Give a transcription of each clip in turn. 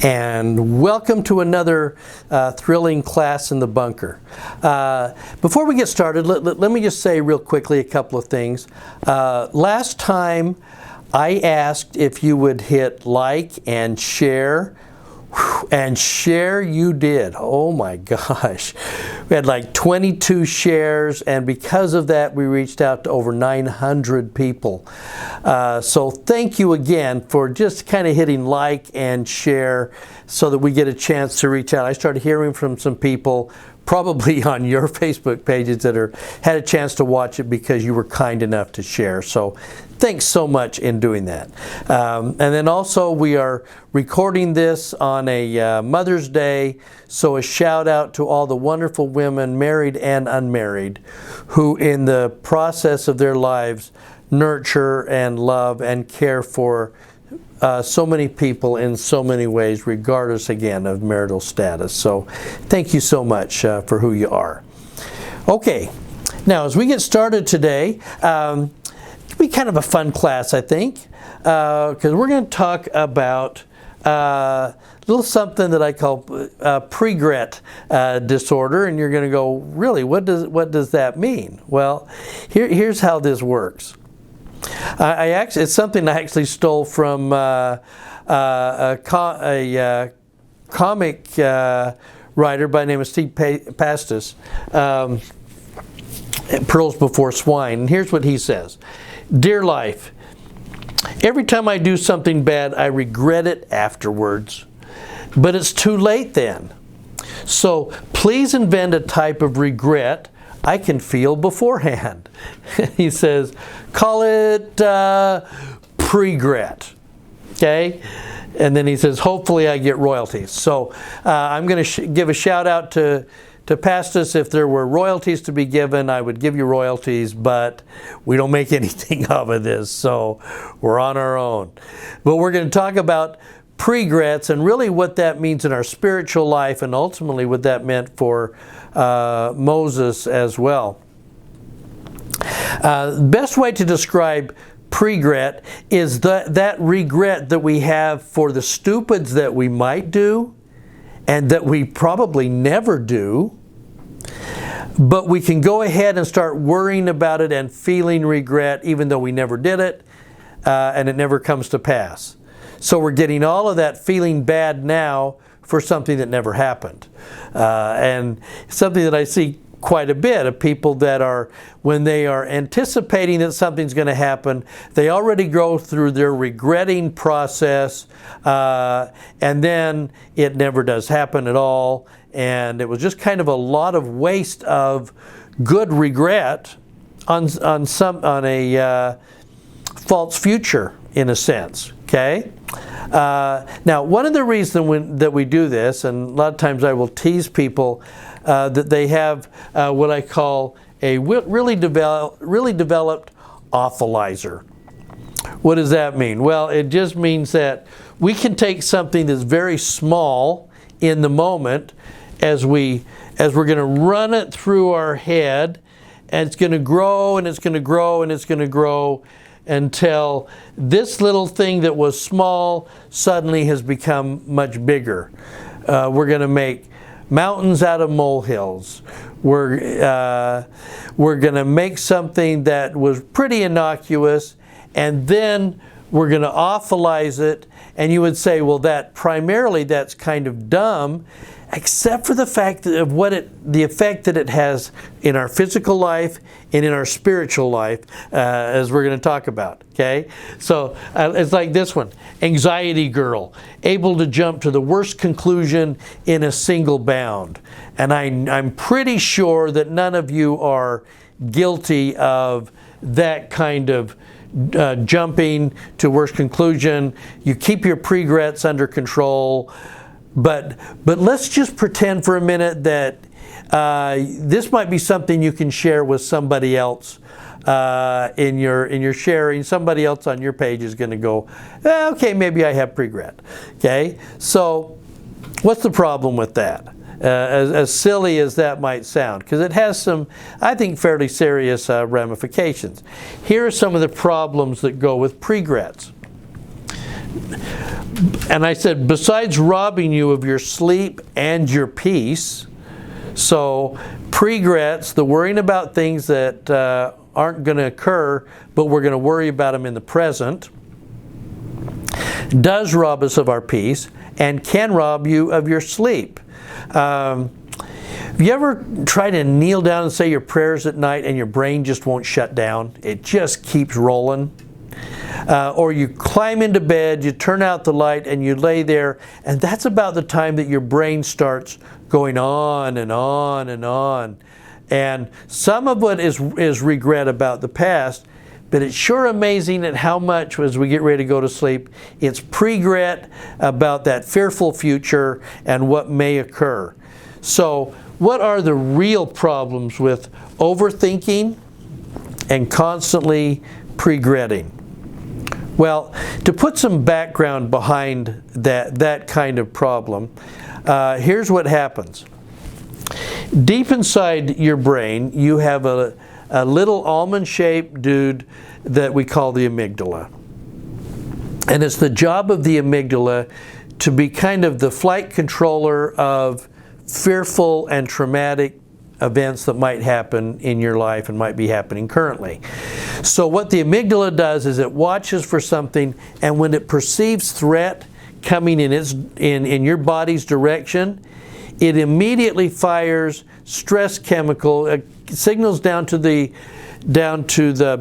and welcome to another thrilling class in the bunker. Before we get started, let me just say real quickly a couple of things. Last time I asked if you would hit like and share. And share you did. Oh my gosh. We had like 22 shares, and because of that we reached out to over 900 people. So thank you again for just kind of hitting like and share so that we get a chance to reach out. I started hearing from some people probably on your Facebook pages that had a chance to watch it because you were kind enough to share. So thanks so much in doing that. And then also we are recording this on a Mother's Day, so a shout out to all the wonderful women, married and unmarried, who in the process of their lives nurture and love and care for so many people in so many ways, regardless again of marital status. So thank you so much for who you are. Okay, now as we get started today, it'll be kind of a fun class, I think, because we're going to talk about a little something that I call pregret disorder, and you're going to go, really, what does that mean? Well, here's how this works. It's something I actually stole from a comic writer by the name of Steve Pastis, Pearls Before Swine. And here's what he says. Dear life, every time I do something bad, I regret it afterwards. But it's too late then. So please invent a type of regret I can feel beforehand. He says, call it pregret. Okay? And then he says, hopefully I get royalties. So I'm going to give a shout out to Pastis. If there were royalties to be given, I would give you royalties, but we don't make anything of this, so we're on our own. But we're going to talk about pregrets and really what that means in our spiritual life, and ultimately what that meant for Moses as well. The best way to describe pregret is that regret that we have for the stupids that we might do and that we probably never do, but we can go ahead and start worrying about it and feeling regret even though we never did it and it never comes to pass. So we're getting all of that feeling bad now for something that never happened. And something that I see quite a bit of people that are, when they are anticipating that something's going to happen, they already go through their regretting process, and then it never does happen at all. And it was just kind of a lot of waste of good regret on a false future, in a sense. Okay? Now, one of the reasons that we do this, and a lot of times I will tease people that they have what I call a really developed awfulizer. What does that mean? Well, it just means that we can take something that's very small in the moment as we're going to run it through our head, and it's going to grow and it's going to grow and it's going to grow until this little thing that was small suddenly has become much bigger. We're going to make mountains out of molehills. We're going to make something that was pretty innocuous, and then we're going to awfulize it. And you would say, well, that's kind of dumb, except for the fact of the effect that it has in our physical life and in our spiritual life, as we're going to talk about. Okay, so it's like this one: anxiety girl, able to jump to the worst conclusion in a single bound. And I'm pretty sure that none of you are guilty of that kind of jumping to worst conclusion. You keep your pregrets under control. But let's just pretend for a minute that this might be something you can share with somebody else in your sharing. Somebody else on your page is going to go, okay, maybe I have pregret. Okay, so what's the problem with that? As silly as that might sound, because it has some, I think, fairly serious ramifications. Here are some of the problems that go with pregrets. And I said, besides robbing you of your sleep and your peace, so pregrets, the worrying about things that aren't going to occur, but we're going to worry about them in the present, does rob us of our peace and can rob you of your sleep. Have you ever tried to kneel down and say your prayers at night and your brain just won't shut down? It just keeps rolling. Or you climb into bed, you turn out the light, and you lay there, and that's about the time that your brain starts going on and on and on. And some of it is regret about the past, but it's sure amazing at how much, as we get ready to go to sleep, it's pregret about that fearful future and what may occur. So, what are the real problems with overthinking and constantly pregretting? Well, to put some background behind that kind of problem, here's what happens. Deep inside your brain, you have a little almond-shaped dude that we call the amygdala. And it's the job of the amygdala to be kind of the flight controller of fearful and traumatic events that might happen in your life and might be happening currently. So what the amygdala does is it watches for something, and when it perceives threat coming in your body's direction, it immediately fires stress chemical signals down to the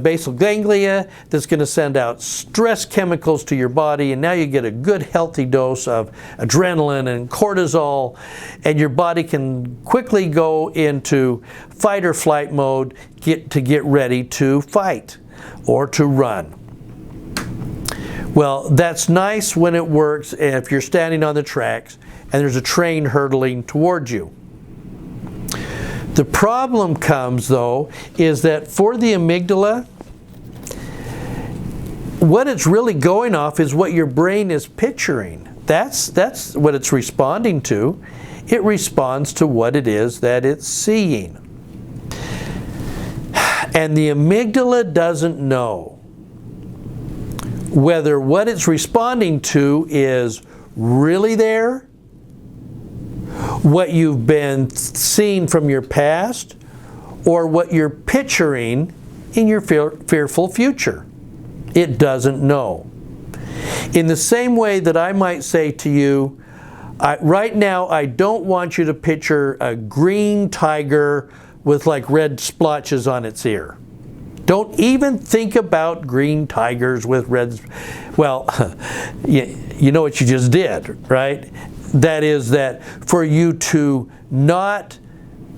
basal ganglia that's going to send out stress chemicals to your body, and now you get a good healthy dose of adrenaline and cortisol, and your body can quickly go into fight or flight mode to get ready to fight or to run. Well, that's nice when it works if you're standing on the tracks and there's a train hurtling towards you. The problem comes, though, is that for the amygdala, what it's really going off is what your brain is picturing. That's what it's responding to. It responds to what it is that it's seeing. And the amygdala doesn't know whether what it's responding to is really there, what you've been seeing from your past, or what you're picturing in your fearful future. It doesn't know. In the same way that I might say to you, right now I don't want you to picture a green tiger with like red splotches on its ear. Don't even think about green tigers with red. Well, you know what you just did, right? That is that for you to not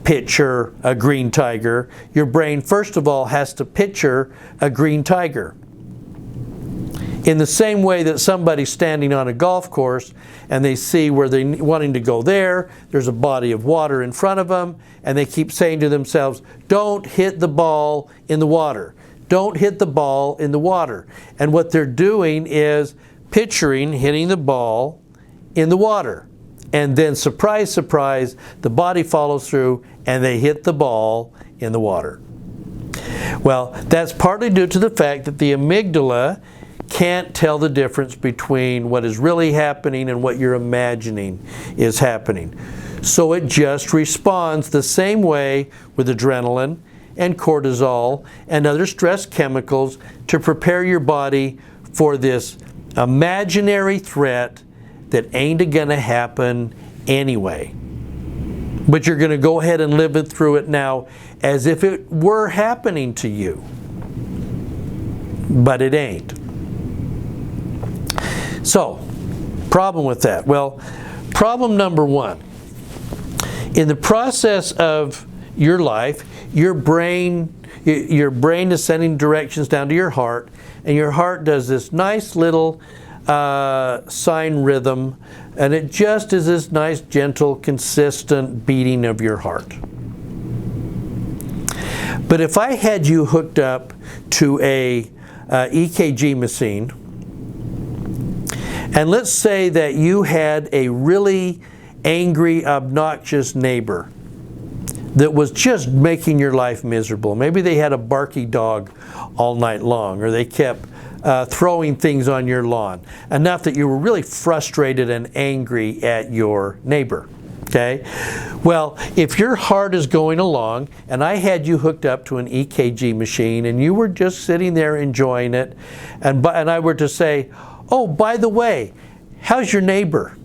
picture a green tiger, your brain first of all has to picture a green tiger. In the same way that somebody's standing on a golf course and they see where they're wanting to go there's a body of water in front of them, and they keep saying to themselves, don't hit the ball in the water. Don't hit the ball in the water. And what they're doing is picturing hitting the ball in the water. And then surprise, surprise, the body follows through and they hit the ball in the water. Well, that's partly due to the fact that the amygdala can't tell the difference between what is really happening and what you're imagining is happening. So it just responds the same way with adrenaline and cortisol and other stress chemicals to prepare your body for this imaginary threat that ain't gonna happen anyway. But you're gonna go ahead and live through it now as if it were happening to you. But it ain't. So, problem with that? Well, problem number one. In the process of your life, your brain is sending directions down to your heart, and your heart does this nice little sine rhythm, and it just is this nice, gentle, consistent beating of your heart. But if I had you hooked up to a EKG machine, and let's say that you had a really angry, obnoxious neighbor that was just making your life miserable. Maybe they had a barky dog all night long, or they kept throwing things on your lawn, enough that you were really frustrated and angry at your neighbor. Okay? Well, if your heart is going along, and I had you hooked up to an EKG machine, and you were just sitting there enjoying it, and I were to say, oh, by the way, how's your neighbor?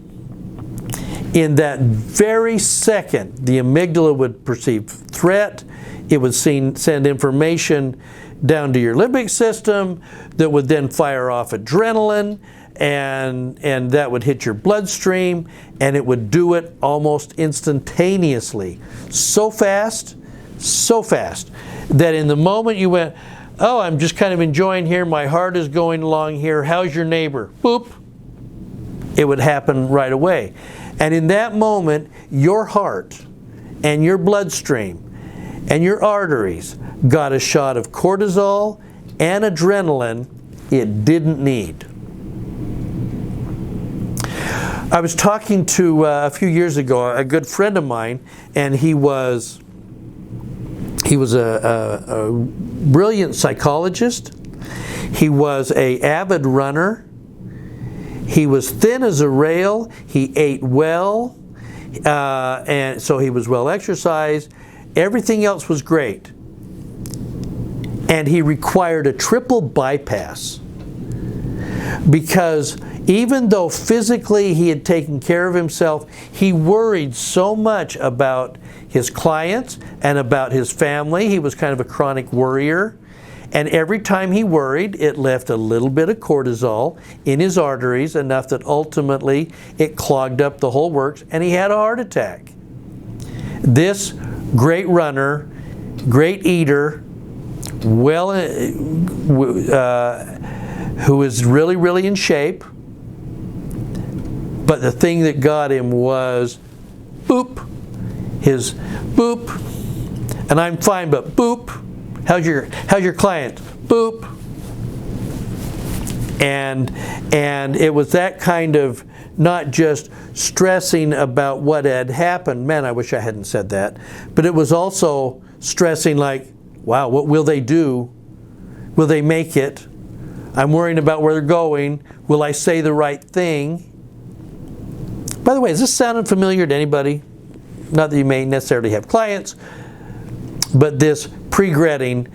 In that very second, the amygdala would perceive threat. It would send information down to your limbic system that would then fire off adrenaline, and that would hit your bloodstream, and it would do it almost instantaneously. So fast, that in the moment you went, oh, I'm just kind of enjoying here, my heart is going along here, how's your neighbor? Boop. It would happen right away. And in that moment, your heart and your bloodstream and your arteries got a shot of cortisol and adrenaline it didn't need. I was talking to, a few years ago, a good friend of mine, and he was a brilliant psychologist. He was an avid runner. He was thin as a rail. He ate well, and so he was well exercised. Everything else was great. And he required a triple bypass, because even though physically he had taken care of himself, he worried so much about his clients and about his family. He was kind of a chronic worrier. And every time he worried, it left a little bit of cortisol in his arteries, enough that ultimately it clogged up the whole works, and he had a heart attack. This great runner, great eater, who is really, really in shape, but the thing that got him was boop, his boop, and I'm fine, but boop. How's your client? Boop. And it was that kind of, not just stressing about what had happened. Man, I wish I hadn't said that. But it was also stressing like, wow, what will they do? Will they make it? I'm worrying about where they're going. Will I say the right thing? By the way, is this sounding familiar to anybody? Not that you may necessarily have clients, but this pregretting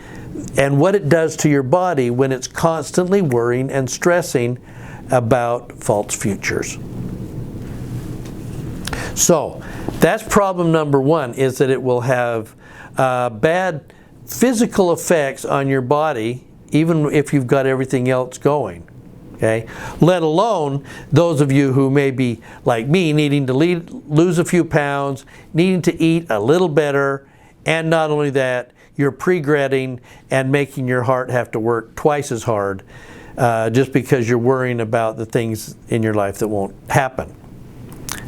and what it does to your body when it's constantly worrying and stressing about false futures. So that's problem number one, is that it will have bad physical effects on your body, even if you've got everything else going. Okay? Let alone those of you who may be like me, needing to lose a few pounds, needing to eat a little better, and not only that, you're pregretting and making your heart have to work twice as hard just because you're worrying about the things in your life that won't happen.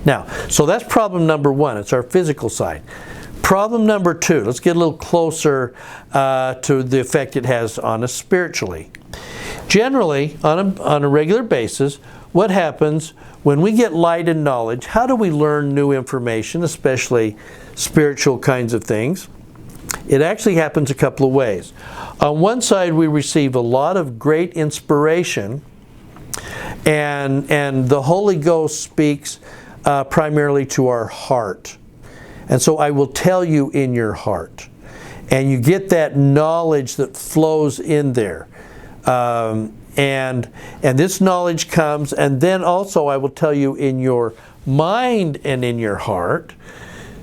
Now, so that's problem number one. It's our physical side. Problem number two, let's get a little closer to the effect it has on us spiritually. Generally, on a regular basis, what happens when we get light and knowledge? How do we learn new information, especially spiritual kinds of things? It actually happens a couple of ways. On one side, we receive a lot of great inspiration, and the Holy Ghost speaks primarily to our heart. And so I will tell you in your heart. And you get that knowledge that flows in there. And this knowledge comes, and then also I will tell you in your mind and in your heart.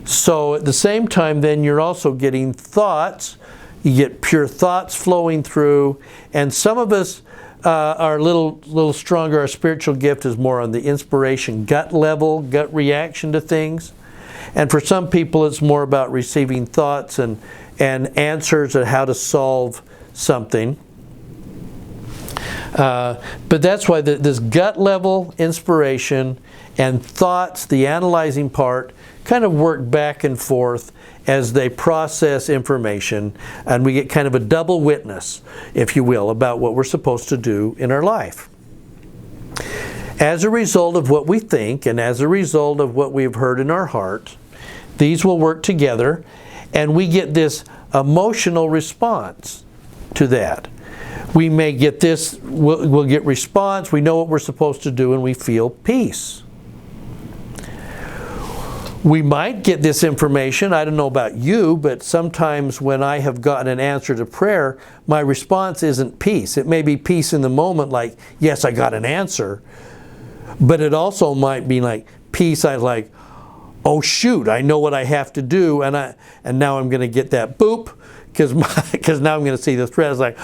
So at the same time, then you're also getting thoughts. You get pure thoughts flowing through. And some of us are a little stronger. Our spiritual gift is more on the inspiration, gut level, gut reaction to things. And for some people, it's more about receiving thoughts and answers on how to solve something. But that's why this gut level inspiration and thoughts, the analyzing part, kind of work back and forth as they process information, and we get kind of a double witness, if you will, about what we're supposed to do in our life. As a result of what we think and as a result of what we've heard in our heart, these will work together, and we get this emotional response to that. We may get this, we'll get response, we know what we're supposed to do, and we feel peace. We might get this information, I don't know about you, but sometimes when I have gotten an answer to prayer, my response isn't peace. It may be peace in the moment, like, yes, I got an answer, but it also might be like peace, I like, oh shoot, I know what I have to do, and now I'm going to get that boop, because now I'm going to see the threat. It's like,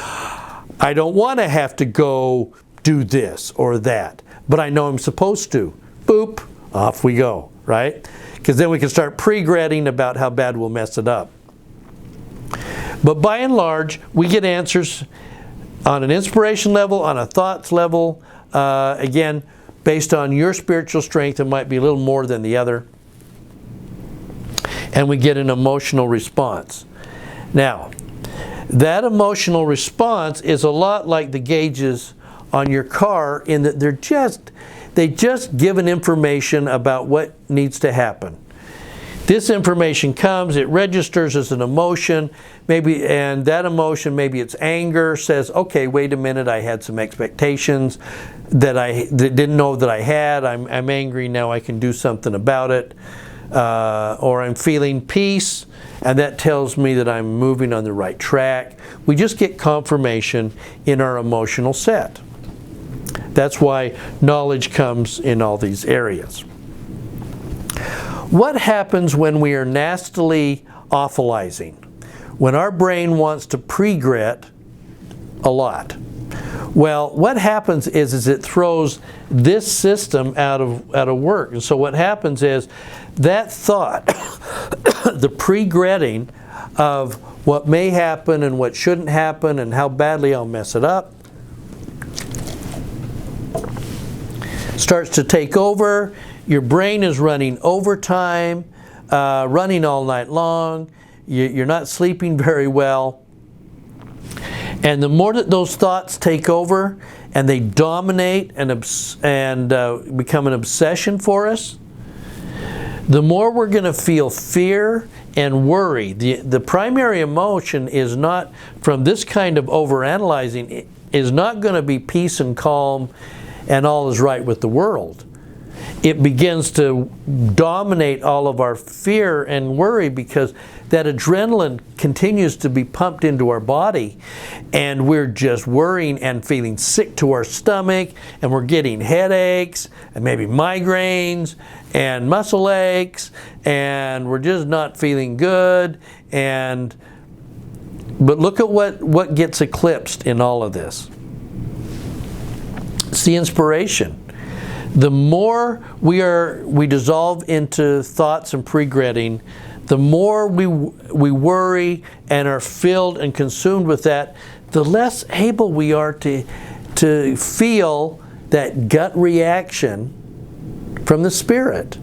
I don't want to have to go do this or that, but I know I'm supposed to. Boop, off we go, right? Because then we can start pre-gretting about how bad we'll mess it up. But by and large, we get answers on an inspiration level, on a thoughts level. Again, based on your spiritual strength, it might be a little more than the other. And we get an emotional response. Now, that emotional response is a lot like the gauges on your car in that they just give an information about what needs to happen. This information comes, it registers as an emotion, and that emotion, maybe it's anger, says, okay, wait a minute, I had some expectations that didn't know that I had, I'm angry, now I can do something about it. Or I'm feeling peace, and that tells me that I'm moving on the right track. We just get confirmation in our emotional set. That's why knowledge comes in all these areas. What happens when we are nastily awfulizing? When our brain wants to pre-gret a lot? Well, what happens is it throws this system out of work. And so what happens is that thought, the pre-gretting of what may happen and what shouldn't happen and how badly I'll mess it up, starts to take over. Your brain is running overtime, running all night long. You're not sleeping very well. And the more that those thoughts take over and they dominate and become an obsession for us, the more we're going to feel fear and worry. The primary emotion is not, from this kind of overanalyzing, is not going to be peace and calm and all is right with the world. It begins to dominate all of our fear and worry because that adrenaline continues to be pumped into our body, and we're just worrying and feeling sick to our stomach, and we're getting headaches and maybe migraines and muscle aches, and we're just not feeling good. But look at what gets eclipsed in all of this. It's the inspiration. The more we dissolve into thoughts and pre-gretting, the more we worry and are filled and consumed with that, the less able we are to feel that gut reaction from the Spirit.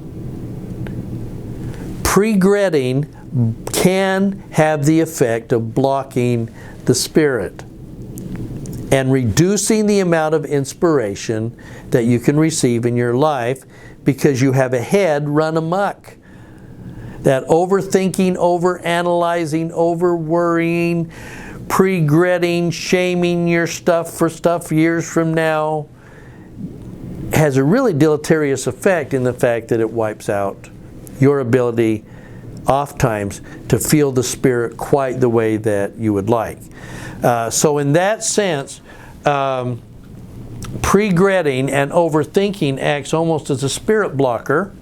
Pre-gretting can have the effect of blocking the Spirit and reducing the amount of inspiration that you can receive in your life because you have a head run amok. That overthinking, overanalyzing, over-worrying, pre-gretting, shaming your stuff for stuff years from now has a really deleterious effect in the fact that it wipes out your ability oftentimes to feel the Spirit quite the way that you would like. So in that sense, pre-gretting and overthinking acts almost as a spirit blocker.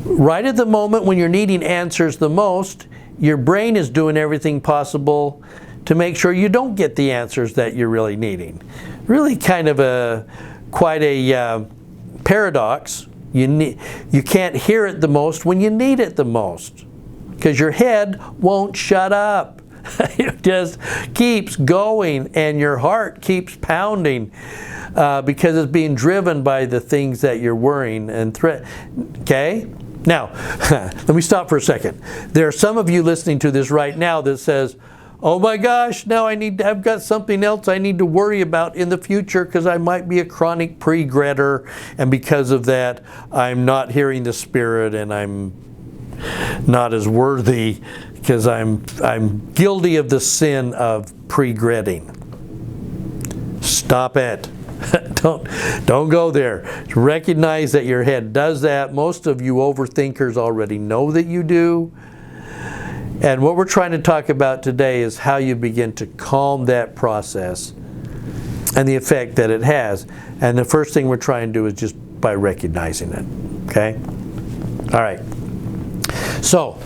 Right at the moment when you're needing answers the most, your brain is doing everything possible to make sure you don't get the answers that you're really needing. Really kind of quite a paradox. You can't hear it the most when you need it the most because your head won't shut up. It just keeps going and your heart keeps pounding because it's being driven by the things that you're worrying and okay? Now, let me stop for a second. There are some of you listening to this right now that says, oh my gosh, now I've got something else I need to worry about in the future because I might be a chronic pre-gretter, and because of that, I'm not hearing the Spirit and I'm not as worthy because I'm guilty of the sin of pre-gretting. Stop it. Don't go there. Recognize that your head does that. Most of you overthinkers already know that you do. And what we're trying to talk about today is how you begin to calm that process and the effect that it has. And the first thing we're trying to do is just by recognizing it. Okay? All right. So,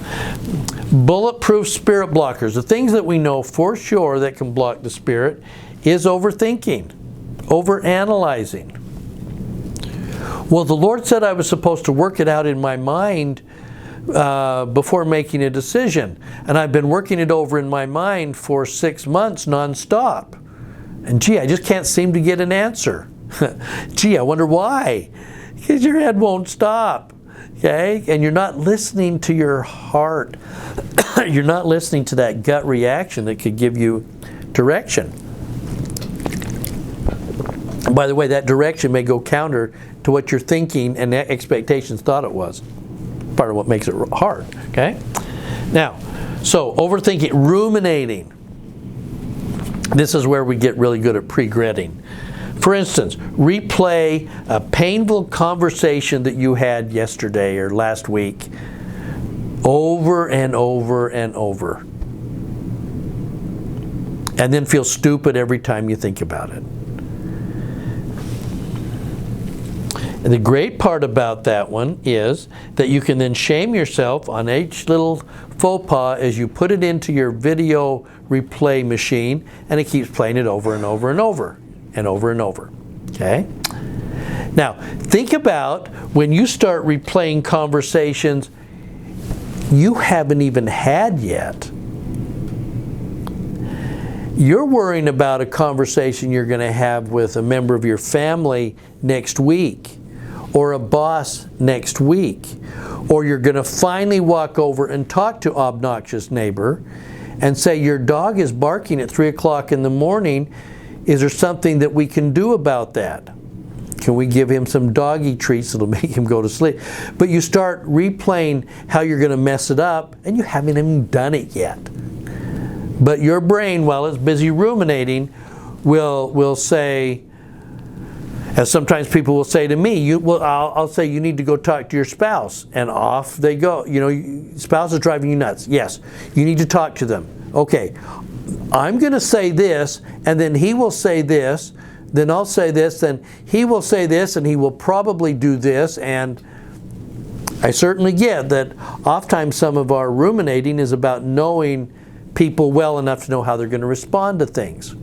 bulletproof spirit blockers. The things that we know for sure that can block the spirit is overthinking, overanalyzing. Well, the Lord said I was supposed to work it out in my mind before making a decision. And I've been working it over in my mind for 6 months nonstop. And gee, I just can't seem to get an answer. Gee, I wonder why. Because your head won't stop. Okay? And you're not listening to your heart. You're not listening to that gut reaction that could give you direction. And by the way, that direction may go counter to what your thinking and expectations thought it was. Part of what makes it hard. Okay? Now, so overthinking, ruminating. This is where we get really good at regretting. For instance, replay a painful conversation that you had yesterday or last week over and over and over. And then feel stupid every time you think about it. And the great part about that one is that you can then shame yourself on each little faux pas as you put it into your video replay machine, and it keeps playing it over and over and over and over and over. Okay? Now, think about when you start replaying conversations you haven't even had yet. You're worrying about a conversation you're going to have with a member of your family next week, or a boss next week, or you're going to finally walk over and talk to obnoxious neighbor and say your dog is barking at 3 o'clock in the morning. Is there something that we can do about that? Can we give him some doggy treats that'll make him go to sleep? But you start replaying how you're going to mess it up, and you haven't even done it yet. But your brain, while it's busy ruminating, will say, as sometimes people will say to me, I'll say you need to go talk to your spouse, and off they go. You know, spouse is driving you nuts. Yes, you need to talk to them. Okay, I'm going to say this, and then he will say this, then I'll say this, then he will say this, and he will probably do this, and I certainly get that oftentimes some of our ruminating is about knowing people well enough to know how they're going to respond to things.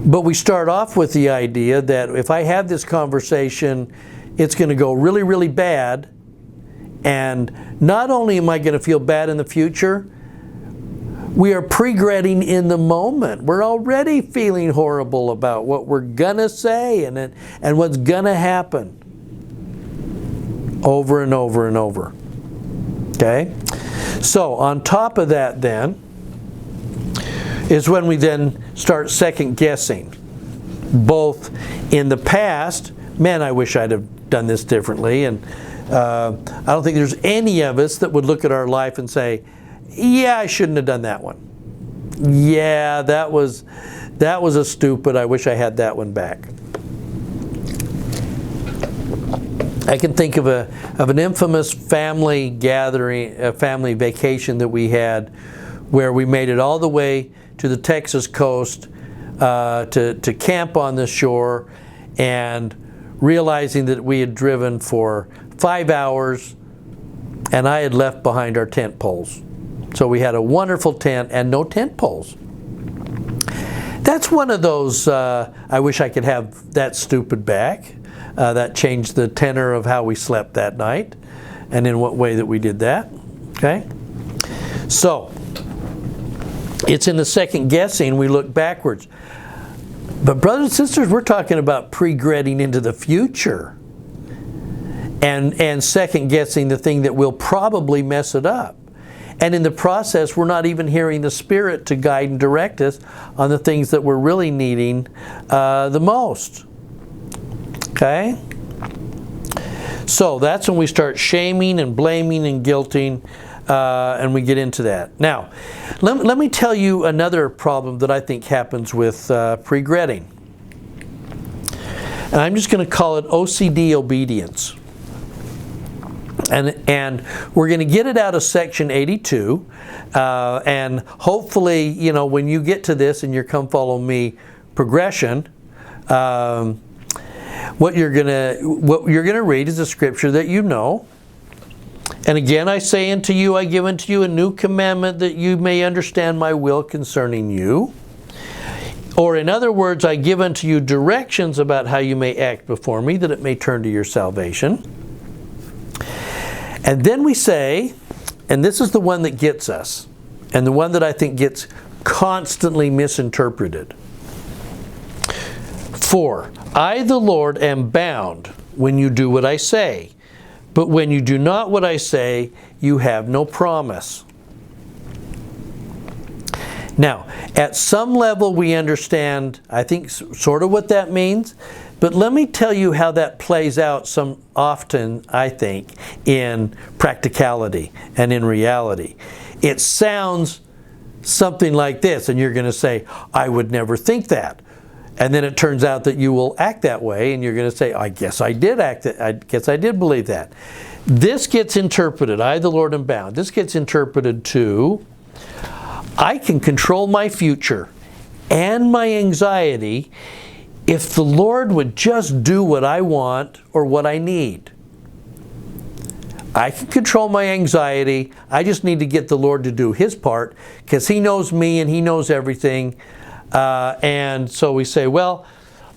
But we start off with the idea that if I have this conversation, it's going to go really, really bad. And not only am I going to feel bad in the future, we are regretting in the moment. We're already feeling horrible about what we're going to say and what's going to happen. Over and over and over. Okay? So on top of that then, is when we then start second guessing. Both in the past, man, I wish I'd have done this differently, and I don't think there's any of us that would look at our life and say, yeah, I shouldn't have done that one. Yeah, that was a stupid, I wish I had that one back. I can think of an infamous family gathering, a family vacation that we had, where we made it all the way to the Texas coast to camp on the shore, and realizing that we had driven for 5 hours and I had left behind our tent poles. So we had a wonderful tent and no tent poles. That's one of those, I wish I could have that stupid back. That changed the tenor of how we slept that night and in what way that we did that. Okay? So, it's in the second guessing we look backwards. But brothers and sisters, we're talking about regretting into the future and second guessing the thing that will probably mess it up. And in the process, we're not even hearing the Spirit to guide and direct us on the things that we're really needing the most. Okay? So that's when we start shaming and blaming and guilting and we get into that. Now, let me tell you another problem that I think happens with pregretting. And I'm just going to call it OCD obedience. And we're going to get it out of section 82. And hopefully, you know, when you get to this in your Come Follow Me progression, what you're gonna read is a scripture that you know. And again, I say unto you, I give unto you a new commandment, that you may understand my will concerning you. Or in other words, I give unto you directions about how you may act before me, that it may turn to your salvation. And then we say, and this is the one that gets us, and the one that I think gets constantly misinterpreted. For I, the Lord, am bound when you do what I say. But when you do not what I say, you have no promise. Now, at some level we understand, I think, sort of what that means. But let me tell you how that plays out often, I think, in practicality and in reality. It sounds something like this, and you're going to say, I would never think that. And then it turns out that you will act that way, and you're going to say, I guess I did act that. I guess I did believe that. This gets interpreted, I, the Lord, am bound. This gets interpreted to, I can control my future and my anxiety if the Lord would just do what I want or what I need. I can control my anxiety. I just need to get the Lord to do His part, because He knows me and He knows everything. And so we say, well,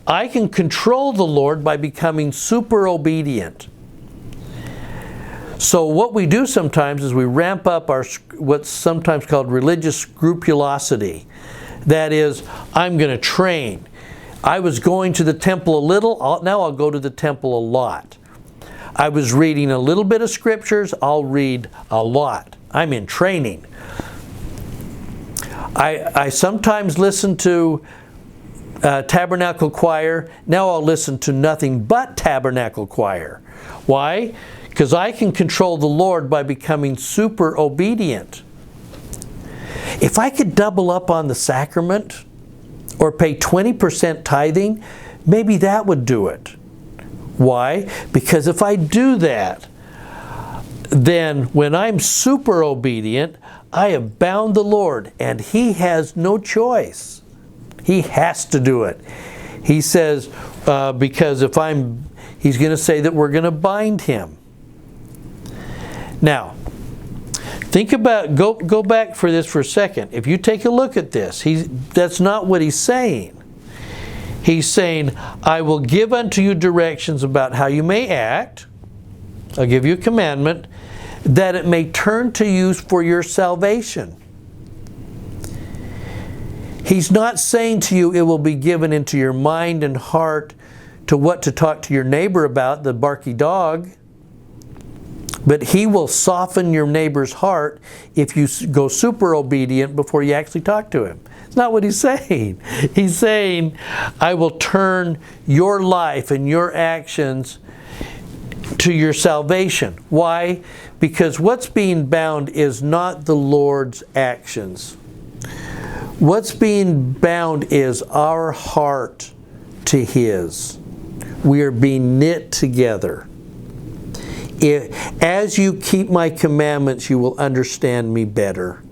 I can control the Lord by becoming super obedient. So what we do sometimes is we ramp up our what's sometimes called religious scrupulosity. That is, I'm going to train. I was going to the temple a little, now I'll go to the temple a lot. I was reading a little bit of scriptures, I'll read a lot. I'm in training. I sometimes listen to Tabernacle Choir. Now I'll listen to nothing but Tabernacle Choir. Why? Because I can control the Lord by becoming super obedient. If I could double up on the sacrament or pay 20% tithing, maybe that would do it. Why? Because if I do that, then when I'm super obedient, I have bound the Lord, and He has no choice. He has to do it. He says, because He's going to say that we're going to bind Him. Now, think about, go back for this for a second. If you take a look at this, that's not what He's saying. He's saying, I will give unto you directions about how you may act. I'll give you a commandment, that it may turn to you for your salvation. He's not saying to you it will be given into your mind and heart to what to talk to your neighbor about, the barky dog. But He will soften your neighbor's heart if you go super obedient before you actually talk to him. It's not what He's saying. He's saying, I will turn your life and your actions to your salvation. Why? Because what's being bound is not the Lord's actions. What's being bound is our heart to His. We are being knit together. As you keep my commandments, you will understand me better.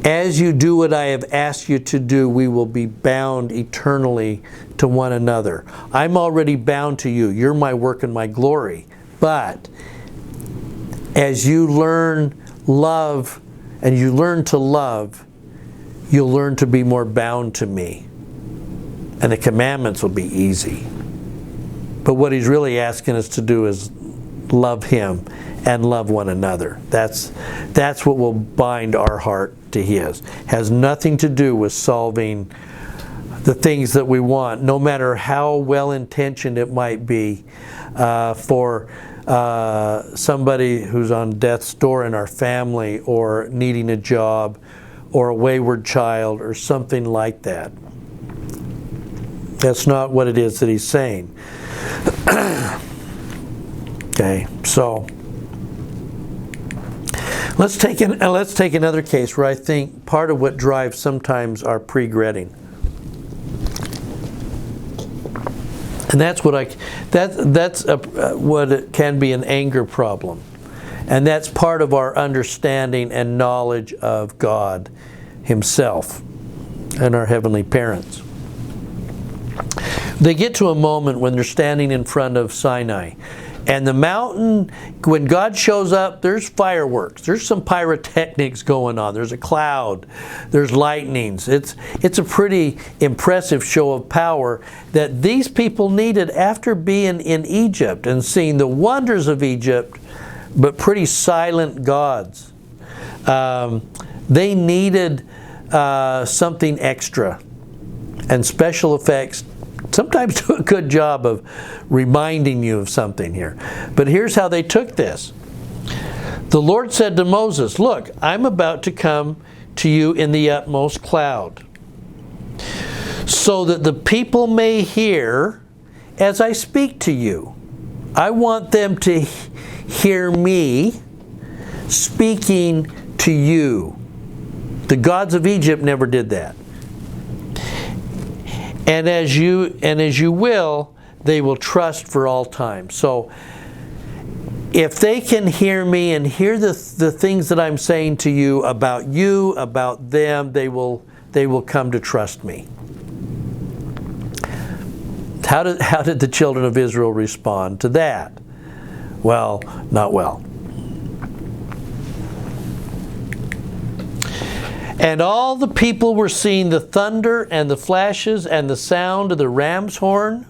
As you do what I have asked you to do, we will be bound eternally to one another. I'm already bound to you. You're my work and my glory. But as you learn love and you learn to love, you'll learn to be more bound to me. And the commandments will be easy. But what He's really asking us to do is love Him and love one another. That's what will bind our heart to His. Has nothing to do with solving the things that we want, no matter how well-intentioned it might be for somebody who's on death's door in our family, or needing a job, or a wayward child, or something like that. That's not what it is that He's saying. Okay, so Let's take another case where I think part of what drives sometimes our pregretting. And that's what what it can be an anger problem. And that's part of our understanding and knowledge of God Himself and our heavenly parents. They get to a moment when they're standing in front of Sinai. And the mountain, when God shows up, there's fireworks. There's some pyrotechnics going on. There's a cloud. There's lightnings. It's a pretty impressive show of power that these people needed after being in Egypt and seeing the wonders of Egypt, but pretty silent gods. They needed something extra. And special effects sometimes do a good job of reminding you of something here. But here's how they took this. The Lord said to Moses, "Look, I'm about to come to you in the utmost cloud, so that the people may hear as I speak to you." I want them to hear me speaking to you. The gods of Egypt never did that. And as you will, they will trust for all time. So if they can hear me and hear the things that I'm saying to you, about them, they will come to trust me. How did the children of Israel respond to that? Well, not well. And all the people were seeing the thunder and the flashes and the sound of the ram's horn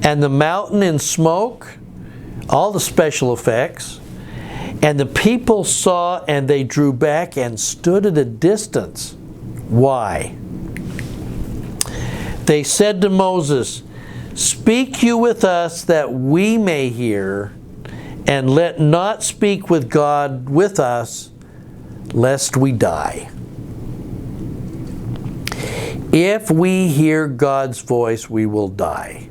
and the mountain in smoke, all the special effects. And the people saw and they drew back and stood at a distance. Why? They said to Moses, "Speak you with us that we may hear, and let not speak with God with us, lest we die. If we hear God's voice, we will die."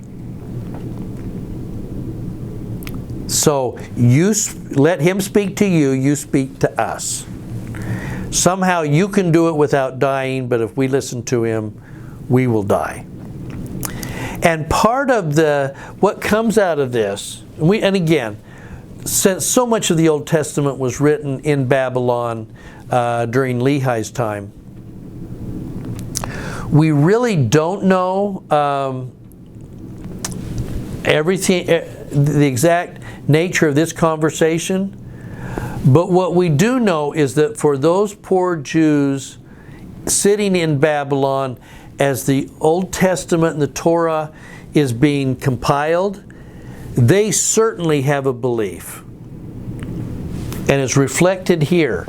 So you let Him speak to you, you speak to us. Somehow you can do it without dying, but if we listen to Him, we will die. And part of what comes out of this, and again, since so much of the Old Testament was written in Babylon during Lehi's time, we really don't know everything, the exact nature of this conversation. But what we do know is that for those poor Jews sitting in Babylon, as the Old Testament and the Torah is being compiled, they certainly have a belief. And it's reflected here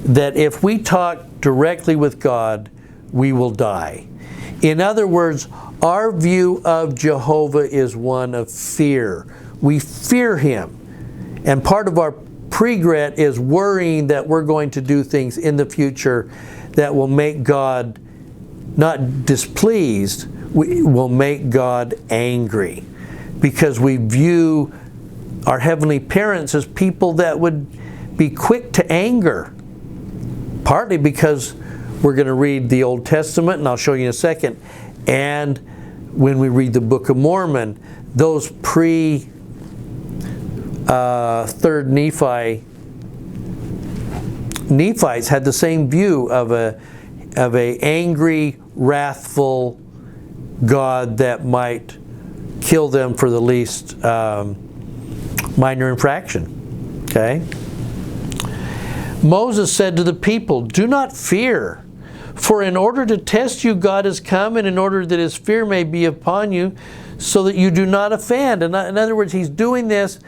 that if we talk directly with God, we will die. In other words, our view of Jehovah is one of fear. We fear Him. And part of our pregret is worrying that we're going to do things in the future that will make God not displeased, will make God angry. Because we view our heavenly parents as people that would be quick to anger. Partly because we're going to read the Old Testament, and I'll show you in a second, and when we read the Book of Mormon, those pre-3rd Nephites had the same view of a angry, wrathful God that might kill them for the least minor infraction. Okay? Moses said to the people, "Do not fear, for in order to test you God has come, and in order that His fear may be upon you, so that you do not offend." In other words, He's doing this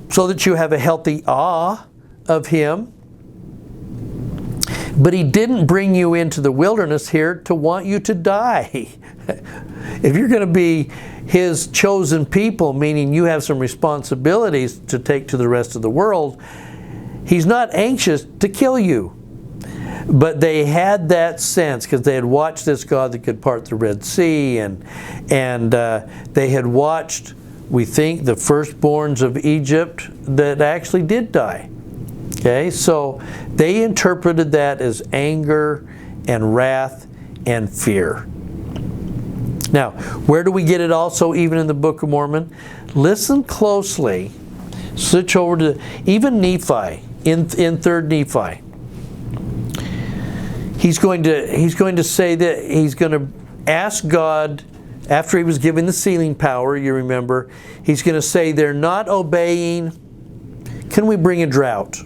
so that you have a healthy awe of Him. But He didn't bring you into the wilderness here to want you to die. If you're going to be His chosen people, meaning you have some responsibilities to take to the rest of the world, He's not anxious to kill you. But they had that sense because they had watched this God that could part the Red Sea, and they had watched, we think, the firstborns of Egypt that actually did die. Okay, so they interpreted that as anger and wrath and fear. Now, where do we get it also even in the Book of Mormon? Listen closely. Switch over to even Nephi, in 3rd Nephi. He's going to say that he's going to ask God, after he was given the sealing power, you remember, he's going to say they're not obeying. Can we bring a drought?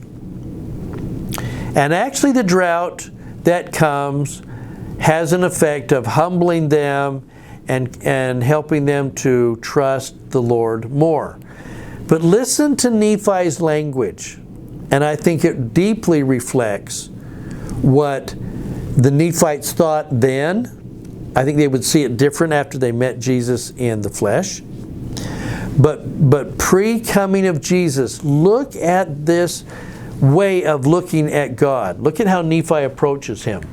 And actually the drought that comes has an effect of humbling them and helping them to trust the Lord more. But listen to Nephi's language, and I think it deeply reflects what the Nephites thought then. I think they would see it different after they met Jesus in the flesh. But pre-coming of Jesus, look at this way of looking at God. Look at how Nephi approaches him.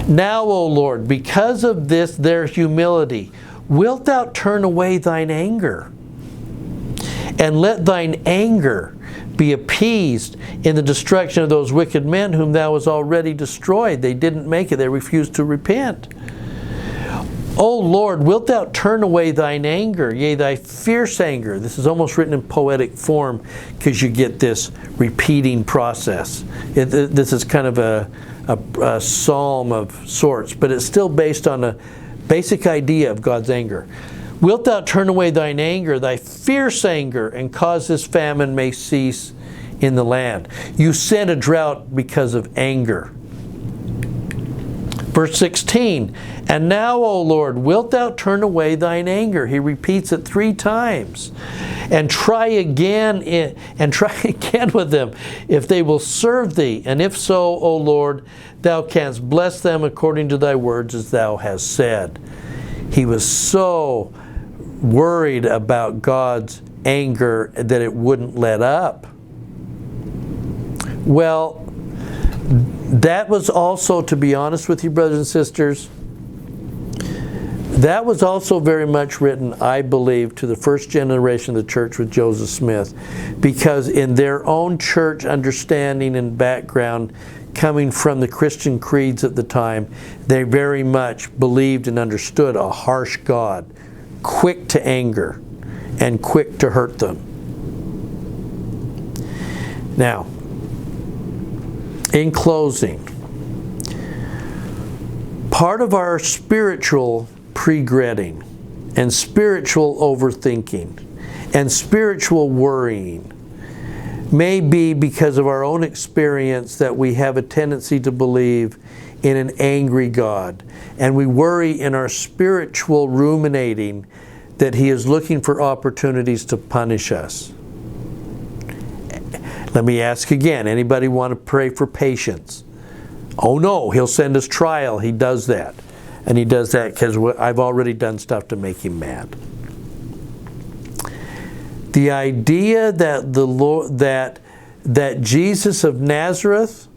Now, O Lord, because of this their humility, wilt thou turn away thine anger? And let thine anger be appeased in the destruction of those wicked men whom thou hast already destroyed. They didn't make it. They refused to repent. O Lord, wilt thou turn away thine anger, yea, thy fierce anger? This is almost written in poetic form because you get this repeating process. This is kind of a psalm of sorts, but it's still based on a basic idea of God's anger. Wilt thou turn away thine anger, thy fierce anger, and cause this famine may cease in the land? You sent a drought because of anger. Verse 16, and now, O Lord, wilt thou turn away thine anger? He repeats it 3 times. And try again with them, if they will serve thee. And if so, O Lord, thou canst bless them according to thy words as thou hast said. He was so worried about God's anger that it wouldn't let up. Well, that was also, to be honest with you, brothers and sisters, that was also very much written, I believe, to the first generation of the church with Joseph Smith, because in their own church understanding and background, coming from the Christian creeds at the time, they very much believed and understood a harsh God, quick to anger and quick to hurt them. Now, in closing, part of our spiritual pregretting and spiritual overthinking and spiritual worrying may be because of our own experience that we have a tendency to believe in an angry God. And we worry in our spiritual ruminating that He is looking for opportunities to punish us. Let me ask again, anybody want to pray for patience? Oh no, He'll send us trial. He does that. And He does that because I've already done stuff to make Him mad. The idea that the Lord, that Jesus of Nazareth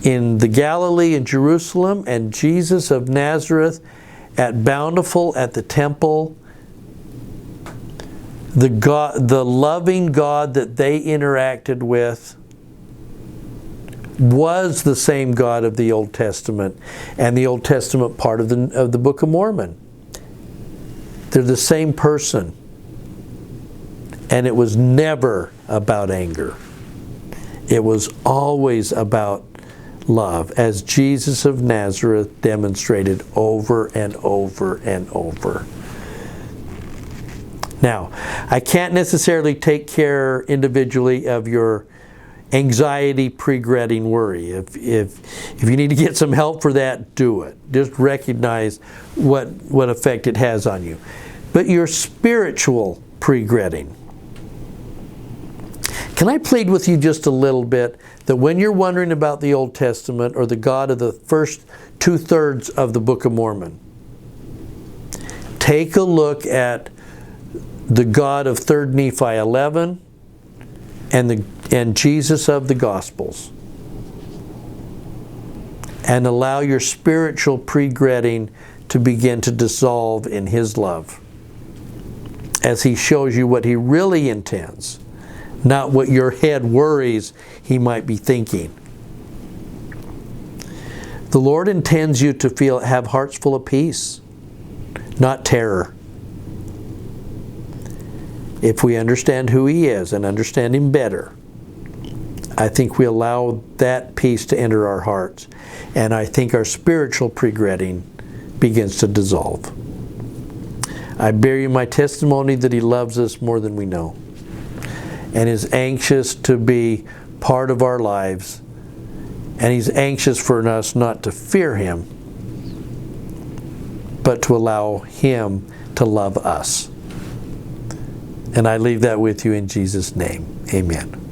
in the Galilee and Jerusalem, and Jesus of Nazareth at Bountiful at the temple, the loving God that they interacted with was the same God of the Old Testament and the Old Testament part of the Book of Mormon. They're the same person. And it was never about anger. It was always about love, as Jesus of Nazareth demonstrated over and over and over. Now, I can't necessarily take care individually of your anxiety, pregretting, worry. If you need to get some help for that, do it. Just recognize what effect it has on you. But your spiritual pregretting, can I plead with you just a little bit that when you're wondering about the Old Testament or the God of the first 2/3 of the Book of Mormon, take a look at the God of 3rd Nephi 11 and Jesus of the Gospels, and allow your spiritual pregretting to begin to dissolve in His love as He shows you what He really intends. not what your head worries he might be thinking. The Lord intends you to have hearts full of peace, not terror. If we understand who He is and understand Him better, I think we allow that peace to enter our hearts. And I think our spiritual pregretting begins to dissolve. I bear you my testimony that He loves us more than we know, and is anxious to be part of our lives. And He's anxious for us not to fear Him, but to allow Him to love us. And I leave that with you in Jesus' name. Amen.